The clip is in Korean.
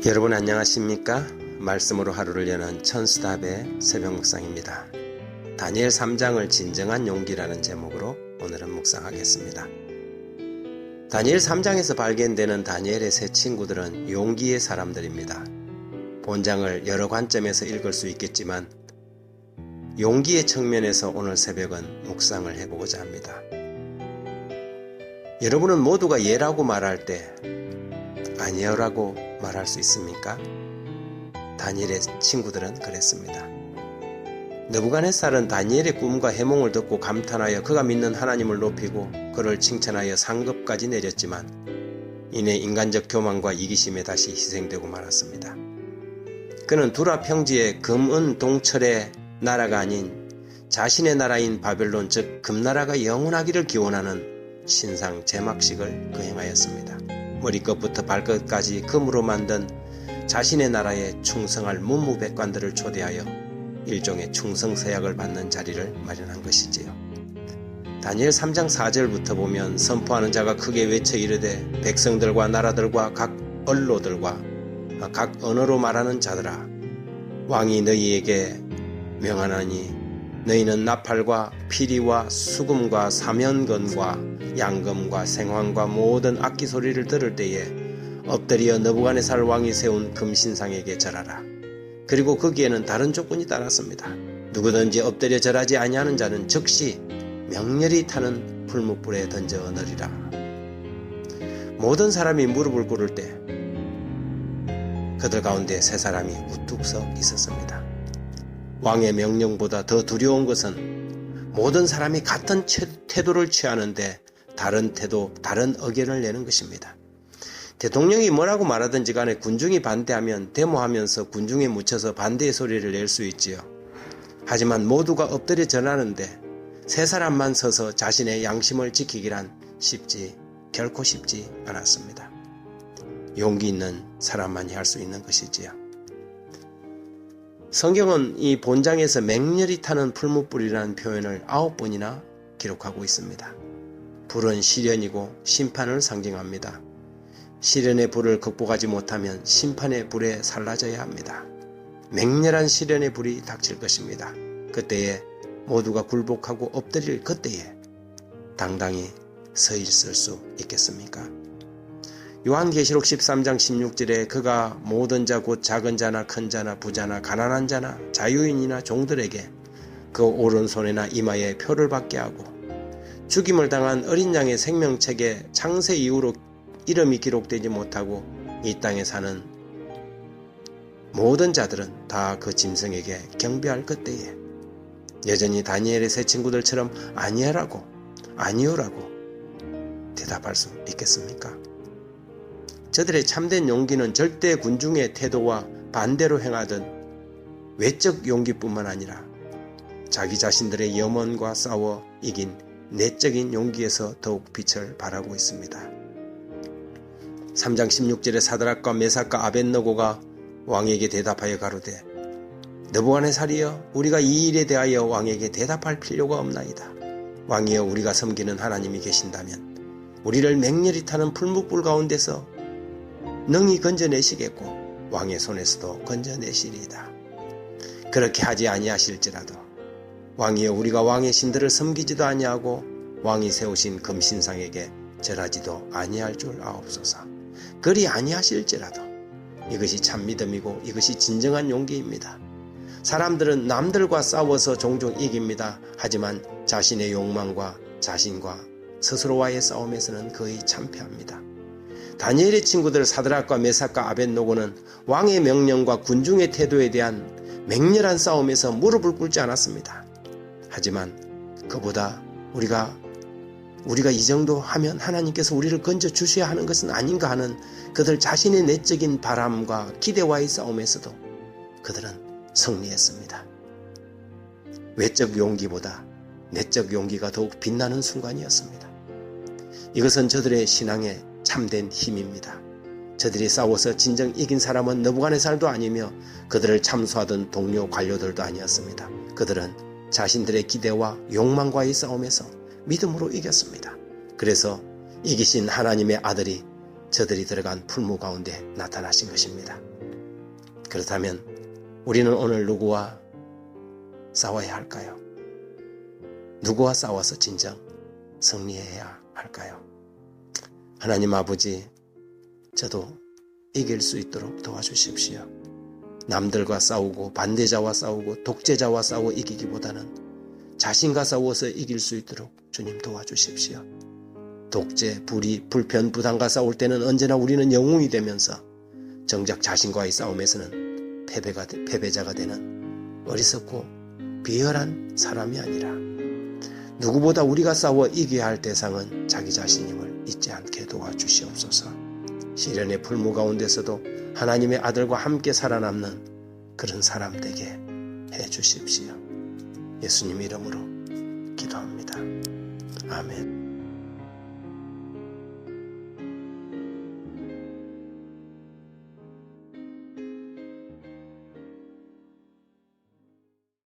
여러분 안녕하십니까? 말씀으로 하루를 여는 천수답의 새벽 묵상입니다. 다니엘 3장을 진정한 용기라는 제목으로 오늘은 묵상하겠습니다. 다니엘 3장에서 발견되는 다니엘의 세 친구들은 용기의 사람들입니다. 본장을 여러 관점에서 읽을 수 있겠지만 용기의 측면에서 오늘 새벽은 묵상을 해보고자 합니다. 여러분은 모두가 예라고 말할 때 아니요라고 말할 수 있습니까? 다니엘의 친구들은 그랬습니다. 느부갓네살은 다니엘의 꿈과 해몽을 듣고 감탄하여 그가 믿는 하나님을 높이고 그를 칭찬하여 상급까지 내렸지만 이내 인간적 교만과 이기심에 다시 희생되고 말았습니다. 그는 두라 평지의 금은 동철의 나라가 아닌 자신의 나라인 바벨론 즉 금나라가 영원하기를 기원하는 신상 제막식을 거행하였습니다. 머리끝부터 발끝까지 금으로 만든 자신의 나라에 충성할 문무백관들을 초대하여 일종의 충성서약을 받는 자리를 마련한 것이지요. 다니엘 3장 4절부터 보면 선포하는 자가 크게 외쳐 이르되 백성들과 나라들과 각 언로들과 각 언어로 말하는 자들아 왕이 너희에게 명하나니 너희는 나팔과 피리와 수금과 사면건과 양금과 생황과 모든 악기 소리를 들을 때에 엎드려 느부갓네살 왕이 세운 금신상에게 절하라. 그리고 거기에는 다른 조건이 따랐습니다. 누구든지 엎드려 절하지 아니하는 자는 즉시 명렬히 타는 풀무불에 던져 넣으리라. 모든 사람이 무릎을 꿇을 때 그들 가운데 세 사람이 우뚝 서 있었습니다. 왕의 명령보다 더 두려운 것은 모든 사람이 같은 태도를 취하는데 다른 태도, 다른 의견을 내는 것입니다. 대통령이 뭐라고 말하든지 간에 군중이 반대하면 데모하면서 군중에 묻혀서 반대의 소리를 낼 수 있지요. 하지만 모두가 엎드려 절하는데 세 사람만 서서 자신의 양심을 지키기란 결코 쉽지 않았습니다. 용기 있는 사람만이 할 수 있는 것이지요. 성경은 이 본장에서 맹렬히 타는 풀무불이라는 표현을 9번이나 기록하고 있습니다. 불은 시련이고 심판을 상징합니다. 시련의 불을 극복하지 못하면 심판의 불에 살라져야 합니다. 맹렬한 시련의 불이 닥칠 것입니다. 그때에 모두가 굴복하고 엎드릴 그때에 당당히 서 있을 수 있겠습니까? 요한계시록 13장 16절에 그가 모든 자 곧 작은 자나 큰 자나 부자나 가난한 자나 자유인이나 종들에게 그 오른손이나 이마에 표를 받게 하고 죽임을 당한 어린 양의 생명책에 창세 이후로 이름이 기록되지 못하고 이 땅에 사는 모든 자들은 다 그 짐승에게 경배할 그때에 여전히 다니엘의 세 친구들처럼 아니야라고 아니요라고 대답할 수 있겠습니까? 저들의 참된 용기는 절대 군중의 태도와 반대로 행하던 외적 용기뿐만 아니라 자기 자신들의 염원과 싸워 이긴 내적인 용기에서 더욱 빛을 발하고 있습니다. 3장 16절에 사드락과 메삭과 아벳느고가 왕에게 대답하여 가로되 느부갓네살이여 우리가 이 일에 대하여 왕에게 대답할 필요가 없나이다. 왕이여 우리가 섬기는 하나님이 계신다면 우리를 맹렬히 타는 풀무불 가운데서 능히 건져내시겠고 왕의 손에서도 건져내시리이다. 그렇게 하지 아니하실지라도 왕이여 우리가 왕의 신들을 섬기지도 아니하고 왕이 세우신 금신상에게 절하지도 아니할 줄 아옵소서. 그리 아니하실지라도 이것이 참 믿음이고 이것이 진정한 용기입니다. 사람들은 남들과 싸워서 종종 이깁니다. 하지만 자신의 욕망과 자신과 스스로와의 싸움에서는 거의 참패합니다. 다니엘의 친구들 사드락과 메삭과 아벳느고는 왕의 명령과 군중의 태도에 대한 맹렬한 싸움에서 무릎을 꿇지 않았습니다. 하지만 그보다 우리가 이 정도 하면 하나님께서 우리를 건져 주셔야 하는 것은 아닌가 하는 그들 자신의 내적인 바람과 기대와의 싸움에서도 그들은 승리했습니다. 외적 용기보다 내적 용기가 더욱 빛나는 순간이었습니다. 이것은 저들의 신앙의 참된 힘입니다. 저들이 싸워서 진정 이긴 사람은 느부갓네살도 아니며 그들을 참수하던 동료 관료들도 아니었습니다. 그들은 자신들의 기대와 욕망과의 싸움에서 믿음으로 이겼습니다. 그래서 이기신 하나님의 아들이 저들이 들어간 풀무 가운데 나타나신 것입니다. 그렇다면 우리는 오늘 누구와 싸워야 할까요? 누구와 싸워서 진정 승리해야 할까요? 하나님 아버지, 저도 이길 수 있도록 도와주십시오. 남들과 싸우고 반대자와 싸우고 독재자와 싸워 이기기보다는 자신과 싸워서 이길 수 있도록 주님 도와주십시오. 독재, 불의, 불편, 부당과 싸울 때는 언제나 우리는 영웅이 되면서 정작 자신과의 싸움에서는 패배자가 되는 어리석고 비열한 사람이 아니라 누구보다 우리가 싸워 이겨야 할 대상은 자기 자신임을 잊지 않게 도와주시옵소서. 시련의 풀무 가운데서도 하나님의 아들과 함께 살아남는 그런 사람 되게 해주십시오. 예수님 이름으로 기도합니다. 아멘.